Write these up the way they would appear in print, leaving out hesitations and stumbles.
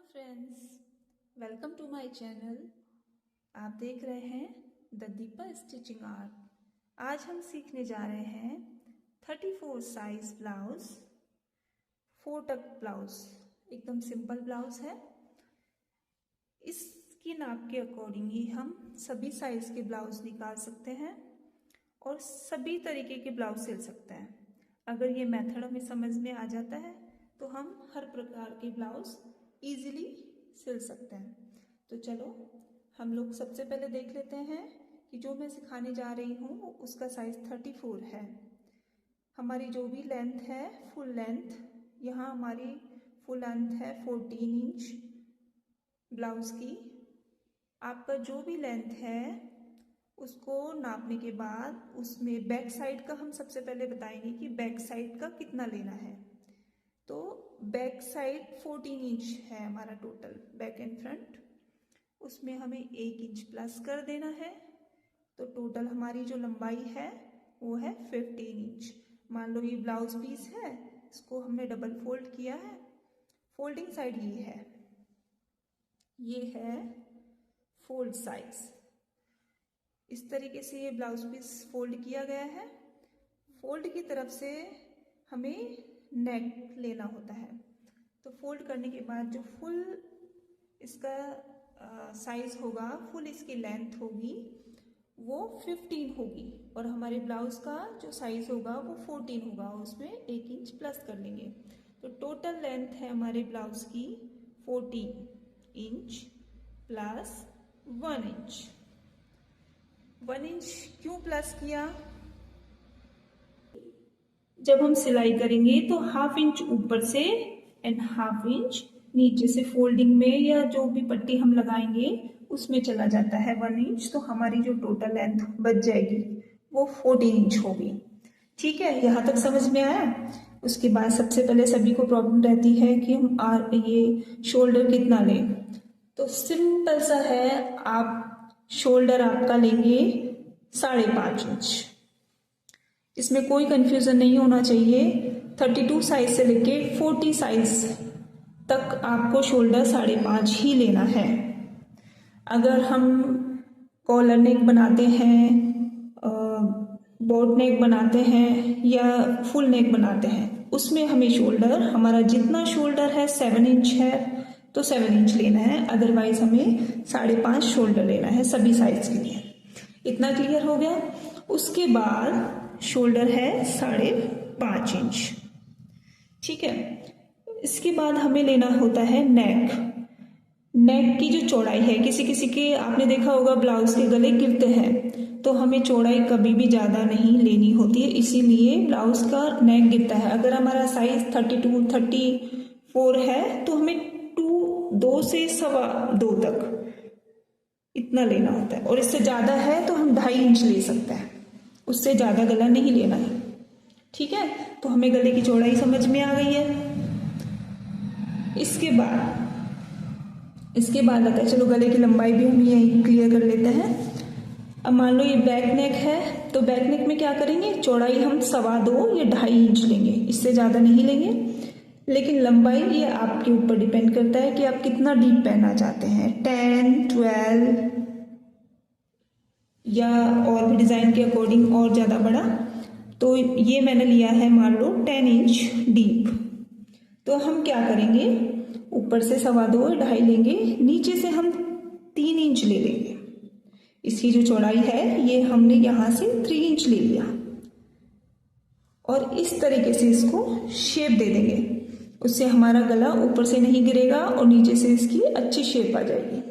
Friends, welcome to my channel. आप देख रहे हैं द दीपा स्टिचिंग आर्ट। आज हम सीखने जा रहे हैं 34 साइज ब्लाउज, 4 टक ब्लाउज। एकदम सिंपल ब्लाउज है। इसकी नाप के अकॉर्डिंग ही हम सभी साइज के ब्लाउज निकाल सकते हैं और सभी तरीके के ब्लाउज सिल सकते हैं। अगर ये मेथड हमें समझ में आ जाता है तो हम हर प्रकार के ब्लाउज इजीली सिल सकते हैं। तो चलो हम लोग सबसे पहले देख लेते हैं कि जो मैं सिखाने जा रही हूँ उसका साइज 34 है। हमारी जो भी लेंथ है, फुल लेंथ, यहाँ हमारी फुल लेंथ है 14 इंच ब्लाउज की। आपका जो भी लेंथ है उसको नापने के बाद उसमें बैक साइड का हम सबसे पहले बताएंगे कि बैक साइड का कितना लेना है। तो बैक साइड 14 इंच है हमारा टोटल, बैक एंड फ्रंट। उसमें हमें 1 इंच प्लस कर देना है। तो टोटल हमारी जो लंबाई है वो है 15 इंच। मान लो ये ब्लाउज पीस है, इसको हमने डबल फोल्ड किया है। फोल्डिंग साइड ये है फोल्ड साइज। इस तरीके से ये ब्लाउज पीस फोल्ड किया गया है। फोल्ड की तरफ से हमें नेक लेना होता है। तो फोल्ड करने के बाद जो फुल इसका साइज होगा, फुल इसकी लेंथ होगी वो 15 होगी और हमारे ब्लाउज का जो साइज होगा वो 14 होगा। उसमें 1 इंच प्लस कर लेंगे। तो टोटल लेंथ है हमारे ब्लाउज की 14 इंच प्लस 1 इंच। 1 इंच क्यों प्लस किया? जब हम सिलाई करेंगे तो 1/2 इंच ऊपर से एंड 1/2 इंच नीचे से फोल्डिंग में या जो भी पट्टी हम लगाएंगे उसमें चला जाता है 1 इंच। तो हमारी जो टोटल लेंथ बच जाएगी वो 14 इंच होगी। ठीक है, यहाँ तक समझ में आया? उसके बाद सबसे पहले सभी को प्रॉब्लम रहती है कि हम ये शोल्डर कितना लें। तो सिंपल सा है, आप शोल्डर आपका लेंगे 5.5 इंच। इसमें कोई कंफ्यूजन नहीं होना चाहिए। 32 साइज से लेके 40 साइज तक आपको शोल्डर 5.5 ही लेना है। अगर हम कॉलर नेक बनाते हैं, बोट नेक बनाते हैं या फुल नेक बनाते हैं, उसमें हमें शोल्डर, हमारा जितना शोल्डर है 7 इंच है तो 7 इंच लेना है। अदरवाइज हमें 5.5 शोल्डर लेना है सभी साइज के लिए। इतना क्लियर हो गया? उसके बाद शोल्डर है 5.5 इंच। ठीक है, इसके बाद हमें लेना होता है नेक। नेक की जो चौड़ाई है, किसी किसी के आपने देखा होगा ब्लाउज के गले गिरते हैं, तो हमें चौड़ाई कभी भी ज़्यादा नहीं लेनी होती है, इसीलिए ब्लाउज का नेक गिरता है। अगर हमारा साइज 32, 34 है तो हमें 2 से 2.25 तक इतना लेना होता है। और इससे ज़्यादा है तो हम 2.5 इंच ले सकते हैं, उससे ज़्यादा गला नहीं लेना है। ठीक है, तो हमें गले की चौड़ाई समझ में आ गई है। इसके बाद आता है, चलो गले की लंबाई भी हम यही क्लियर कर लेते हैं। अब मान लो ये बैक नेक है, तो बैक नेक में क्या करेंगे, चौड़ाई हम 2.25 या 2.5 इंच लेंगे, इससे ज़्यादा नहीं लेंगे। लेकिन लंबाई ये आपके ऊपर डिपेंड करता है कि आप कितना डीप पहनना चाहते हैं, 10, 12 या और भी डिज़ाइन के अकॉर्डिंग और ज़्यादा बड़ा। तो ये मैंने लिया है मान लो 10 इंच डीप। तो हम क्या करेंगे, ऊपर से 2.25 या 2.5 लेंगे, नीचे से हम 3 इंच ले लेंगे। इसकी जो चौड़ाई है ये हमने यहाँ से 3 इंच ले लिया और इस तरीके से इसको शेप दे देंगे। उससे हमारा गला ऊपर से नहीं गिरेगा और नीचे से इसकी अच्छी शेप आ जाएगी।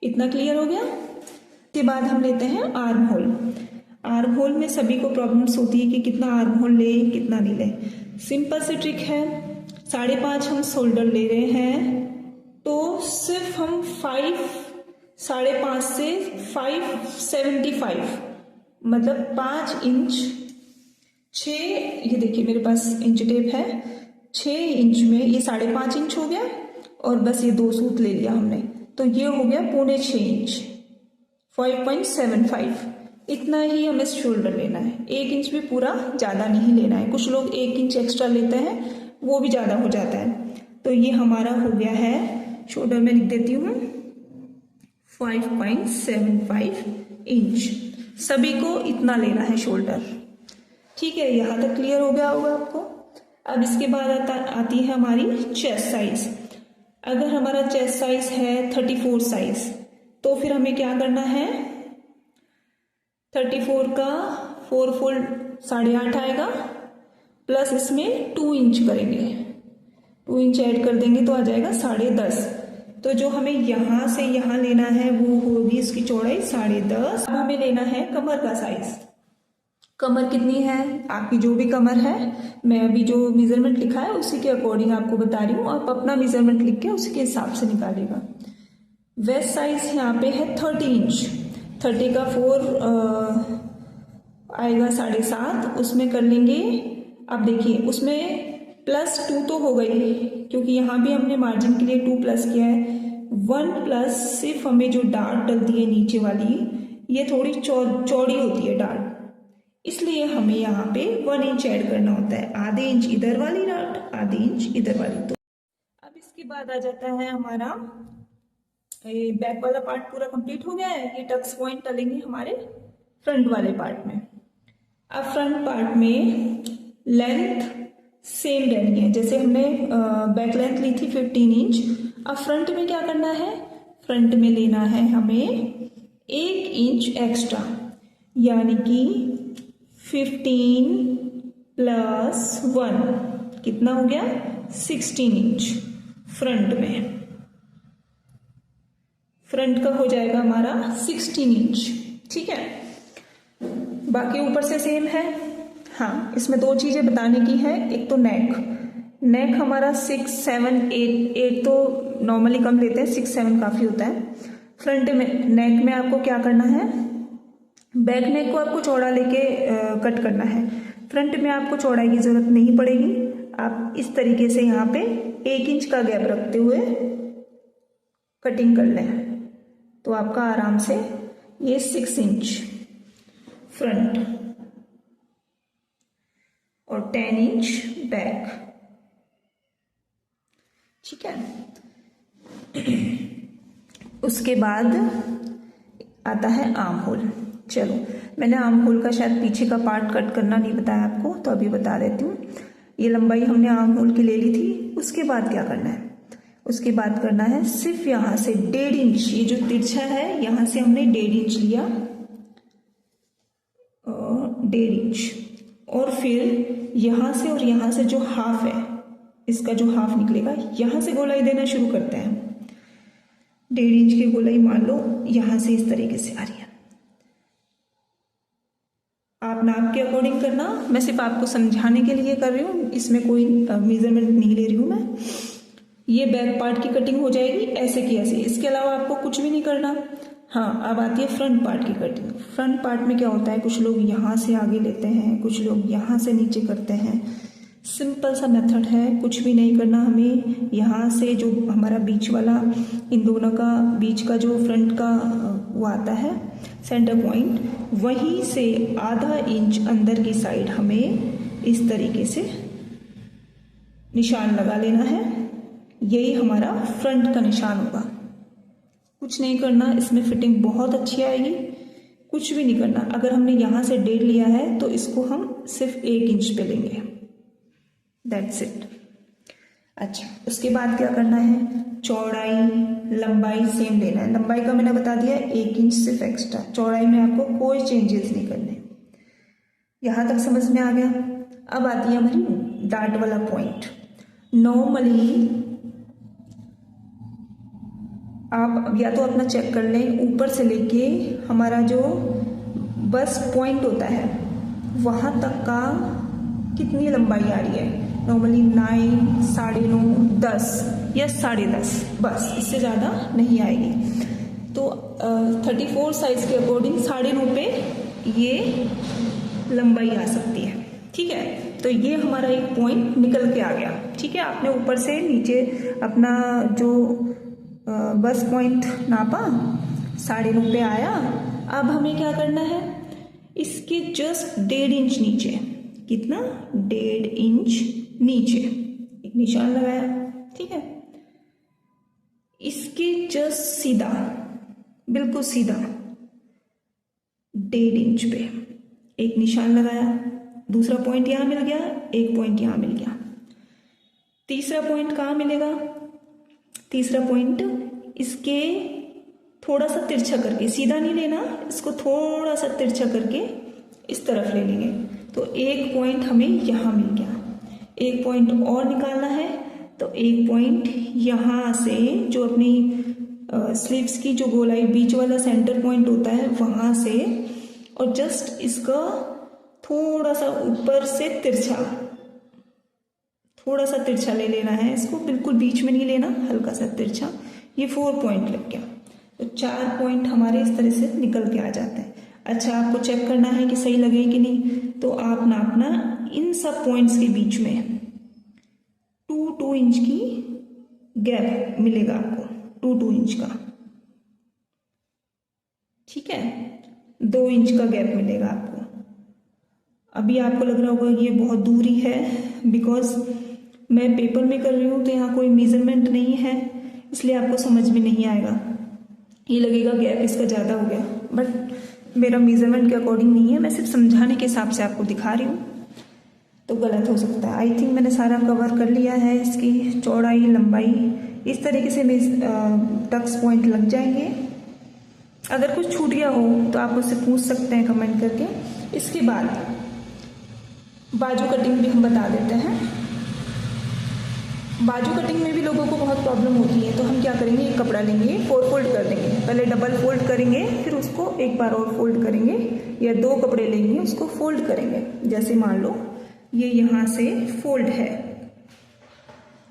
इतना क्लियर हो गया? के बाद हम लेते हैं आर्म होल। आर्म होल में सभी को प्रॉब्लम्स होती है कि कितना आर्म होल ले, कितना नहीं ले। सिंपल सी ट्रिक है, 5.5 हम शोल्डर ले रहे हैं तो सिर्फ हम 5.5 से 5.75 मतलब 5 इंच 6, ये देखिए मेरे पास इंच टेप है, 6 इंच में ये 5.5 इंच हो गया और बस ये 2 सूत ले लिया हमने, तो ये हो गया 5.25 इंच, 5.75। इतना ही हमें शोल्डर लेना है। 1 इंच भी पूरा ज़्यादा नहीं लेना है। कुछ लोग 1 इंच एक्स्ट्रा लेते हैं, वो भी ज़्यादा हो जाता है। तो ये हमारा हो गया है शोल्डर में लिख देती हूँ 5.75 इंच। सभी को इतना लेना है शोल्डर। ठीक है, यहाँ तक क्लियर हो गया होगा आपको। अब इसके बाद आती है हमारी चेस्ट साइज। अगर हमारा चेस्ट साइज है 34 साइज, तो फिर हमें क्या करना है, 34 का 4 फोल्ड 8.5 आएगा, प्लस इसमें 2 इंच करेंगे, 2 इंच ऐड कर देंगे तो आ जाएगा 10.5। तो जो हमें यहाँ से यहाँ लेना है वो होगी इसकी चौड़ाई 10.5। अब हमें लेना है कमर का साइज। कमर कितनी है, आपकी जो भी कमर है, मैं अभी जो मेजरमेंट लिखा है उसी के अकॉर्डिंग आपको बता रही हूँ। आप अपना मेजरमेंट लिख के उसी के हिसाब से निकालिएगा। वेस्ट साइज यहाँ पे है 30 इंच। 30 का 4 आएगा 7.5, उसमें कर लेंगे। अब देखिए उसमें +2 तो हो गई, क्योंकि यहाँ भी हमने मार्जिन के लिए 2 प्लस किया है। 1 प्लस सिर्फ हमें जो डार्ट डलती है नीचे वाली, ये थोड़ी चौड़ी होती है डार्ट, इसलिए हमें यहाँ पे 1 इंच ऐड करना होता है। आधे इंच इधर वाली डार्ट, आधे इंच इधर वाली। तो अब इसके बाद आ जाता है हमारा बैक वाला पार्ट पूरा कंप्लीट हो गया है। ये टक्स पॉइंट डलेंगे हमारे फ्रंट वाले पार्ट में। अब फ्रंट पार्ट में लेंथ सेम रहनी है, जैसे हमने बैक लेंथ ली थी 15 इंच। अब फ्रंट में क्या करना है, फ्रंट में लेना है हमें 1 इंच एक्स्ट्रा, यानी कि 15 + 1 कितना हो गया, 16 इंच फ्रंट में। फ्रंट का हो जाएगा हमारा 16 इंच। ठीक है, बाकी ऊपर से सेम है। हाँ, इसमें 2 चीजें बताने की है। एक तो नेक हमारा 6, 7, 8 तो नॉर्मली कम लेते हैं, 6, 7 काफी होता है। फ्रंट में नेक में आपको क्या करना है, बैक नेक को आपको चौड़ा लेके कट करना है। फ्रंट में आपको चौड़ाई की जरूरत नहीं पड़ेगी। आप इस तरीके से यहाँ पे 1 इंच का गैप रखते हुए कटिंग कर लें, तो आपका आराम से ये 6 इंच फ्रंट और 10 इंच बैक। ठीक है, उसके बाद आता है आर्म होल। चलो, मैंने आर्म होल का शायद पीछे का पार्ट कट करना नहीं बताया आपको, तो अभी बता देती हूँ। ये लंबाई हमने आर्म होल की ले ली थी। उसके बाद क्या करना है, उसके बाद करना है सिर्फ यहाँ से 1.5 इंच, ये जो तिरछा है यहाँ से हमने 1.5 इंच लिया, 1.5 इंच, और फिर यहाँ से और यहाँ से जो हाफ है, इसका जो हाफ निकलेगा, यहाँ से गोलाई देना शुरू करते हैं। 1.5 इंच की गोलाई मान लो यहाँ से इस तरीके से आ रही है। आप नाप के अकॉर्डिंग करना, मैं सिर्फ आपको समझाने के लिए कर रही हूँ, इसमें कोई मेजरमेंट नहीं ले रही हूँ मैं। ये बैक पार्ट की कटिंग हो जाएगी ऐसे की ऐसे, इसके अलावा आपको कुछ भी नहीं करना। हाँ, अब आती है फ्रंट पार्ट की कटिंग। फ्रंट पार्ट में क्या होता है, कुछ लोग यहाँ से आगे लेते हैं, कुछ लोग यहाँ से नीचे करते हैं। सिंपल सा मेथड है, कुछ भी नहीं करना हमें। यहाँ से जो हमारा बीच वाला, इन दोनों का बीच का जो फ्रंट का वो आता है सेंटर पॉइंट, वहीं से आधा इंच अंदर की साइड हमें इस तरीके से निशान लगा लेना है। यही हमारा फ्रंट का निशान होगा। कुछ नहीं करना, इसमें फिटिंग बहुत अच्छी आएगी। कुछ भी नहीं करना। अगर हमने यहाँ से 1.5 लिया है तो इसको हम सिर्फ 1 इंच पे लेंगे, दैट्स इट। अच्छा, उसके बाद क्या करना है, चौड़ाई लंबाई सेम लेना है। लंबाई का मैंने बता दिया 1 इंच सिर्फ एक्स्ट्रा, चौड़ाई में आपको कोई चेंजेस नहीं करने। यहाँ तक समझ में आ गया। अब आती है हमारी डार्ट वाला पॉइंट। नॉर्मली आप या तो अपना चेक कर लें, ऊपर से लेके हमारा जो बस्ट पॉइंट होता है वहाँ तक का कितनी लंबाई आ रही है। नॉर्मली 9, 9.5, 10 या 10.5, बस इससे ज़्यादा नहीं आएगी। तो 34 साइज के अकॉर्डिंग 9.5 पे ये लंबाई आ सकती है। ठीक है, तो ये हमारा एक पॉइंट निकल के आ गया। ठीक है, आपने ऊपर से नीचे अपना जो बस पॉइंट नापा, 9.5 पे आया। अब हमें क्या करना है, इसके जस्ट 1.5 इंच नीचे, कितना, 1.5 इंच नीचे एक निशान लगाया। ठीक है, इसके जस्ट सीधा, बिल्कुल सीधा 1.5 इंच पे एक निशान लगाया, दूसरा पॉइंट यहां मिल गया, एक पॉइंट यहां मिल गया। तीसरा पॉइंट कहाँ मिलेगा? तीसरा पॉइंट इसके थोड़ा सा तिरछा करके, सीधा नहीं लेना, इसको थोड़ा सा तिरछा करके इस तरफ ले लेंगे। तो एक पॉइंट हमें यहां मिल गया। एक पॉइंट और निकालना है, तो एक पॉइंट यहां से जो अपनी स्लीव्स की जो गोलाई बीच वाला सेंटर पॉइंट होता है वहां से, और जस्ट इसका थोड़ा सा ऊपर से तिरछा, थोड़ा सा तिरछा ले लेना है इसको, बिल्कुल बीच में नहीं लेना, हल्का सा तिरछा। ये 4 पॉइंट लग गया। तो 4 पॉइंट हमारे इस तरह से निकल के आ जाते हैं। अच्छा, आपको चेक करना है कि सही लगे कि नहीं, तो आप नापना इन सब पॉइंट्स के बीच में 2 इंच की गैप मिलेगा आपको, 2 इंच का, ठीक है, 2 इंच का गैप मिलेगा आपको। अभी आपको लग रहा होगा ये बहुत दूरी है, बिकॉज मैं पेपर में कर रही हूँ तो यहाँ कोई मेजरमेंट नहीं है, इसलिए आपको समझ में नहीं आएगा, ये लगेगा गैप इसका ज़्यादा हो गया, बट मेरा मेजरमेंट के अकॉर्डिंग नहीं है, मैं सिर्फ समझाने के हिसाब से आपको दिखा रही हूँ, तो गलत हो सकता है। आई थिंक मैंने सारा कवर कर लिया है, इसकी चौड़ाई लंबाई इस तरीके से टक्स पॉइंट लग जाएंगे। अगर कुछ छूट गया हो तो आप मुझसे पूछ सकते हैं कमेंट करके। इसके बाद बाजू कटिंग भी हम बता देते हैं। बाजू कटिंग में भी लोगों को बहुत प्रॉब्लम होती है, तो हम क्या करेंगे, एक कपड़ा लेंगे, 4 फोल्ड कर देंगे, पहले डबल फोल्ड करेंगे, फिर उसको एक बार और फोल्ड करेंगे, या 2 कपड़े लेंगे उसको फोल्ड करेंगे। जैसे मान लो ये यहाँ से फोल्ड है,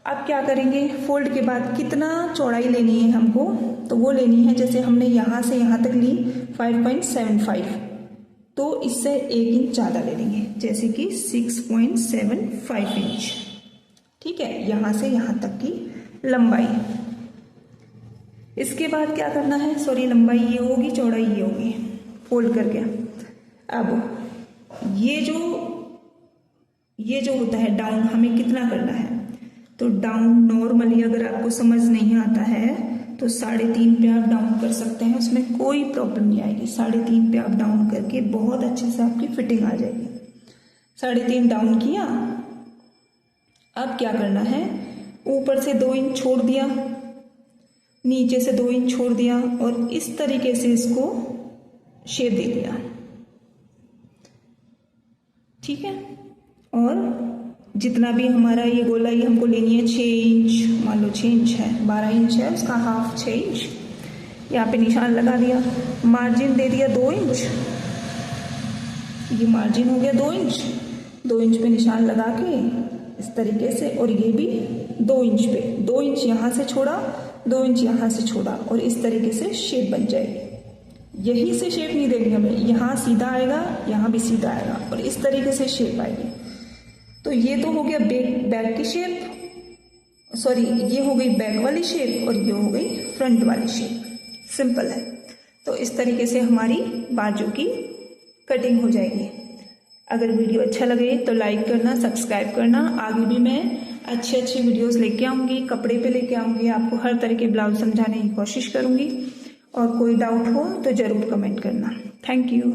अब क्या करेंगे, फोल्ड के बाद कितना चौड़ाई लेनी है हमको, तो वो लेनी है, जैसे हमने यहाँ से यहाँ तक ली 5.75, तो इससे 1 इंच ज़्यादा ले लेंगे, जैसे कि 6.75 इंच, ठीक है, यहाँ से यहाँ तक की लंबाई। इसके बाद क्या करना है, सॉरी लंबाई ये होगी, चौड़ाई ये होगी, फोल्ड करके। अब ये जो होता है डाउन, हमें कितना करना है, तो डाउन नॉर्मली अगर आपको समझ नहीं आता है तो 3.5 पे आप डाउन कर सकते हैं, उसमें कोई प्रॉब्लम नहीं आएगी। 3.5 पे आप डाउन करके बहुत अच्छे से आपकी फिटिंग आ जाएगी। 3.5 डाउन किया, अब क्या करना है, ऊपर से 2 इंच छोड़ दिया, नीचे से 2 इंच छोड़ दिया, और इस तरीके से इसको शेप दे दिया, ठीक है। और जितना भी हमारा ये गोलाई हमको लेनी है 6 इंच, मान लो 6 इंच है, 12 इंच है, उसका हाफ 6 इंच, यहाँ पे निशान लगा दिया, मार्जिन दे दिया 2 इंच, ये मार्जिन हो गया 2 इंच, 2 इंच पे निशान लगा के इस तरीके से, और ये भी 2 इंच पे, 2 इंच यहाँ से छोड़ा, 2 इंच यहाँ से छोड़ा, और इस तरीके से शेप बन जाएगी। यही से शेप नहीं देनी हमें, यहाँ सीधा आएगा, यहाँ भी सीधा आएगा, और इस तरीके से शेप आएगी। तो ये तो हो गया बैक की शेप, सॉरी ये हो गई बैक वाली शेप, और ये हो गई फ्रंट वाली शेप, सिंपल है। तो इस तरीके से हमारी बाजू की कटिंग हो जाएगी। अगर वीडियो अच्छा लगे तो लाइक करना, सब्सक्राइब करना, आगे भी मैं अच्छे वीडियोस लेके आऊँगी, कपड़े पे लेके आऊँगी, आपको हर तरह के ब्लाउज समझाने की कोशिश करूँगी, और कोई डाउट हो तो ज़रूर कमेंट करना। Thank you.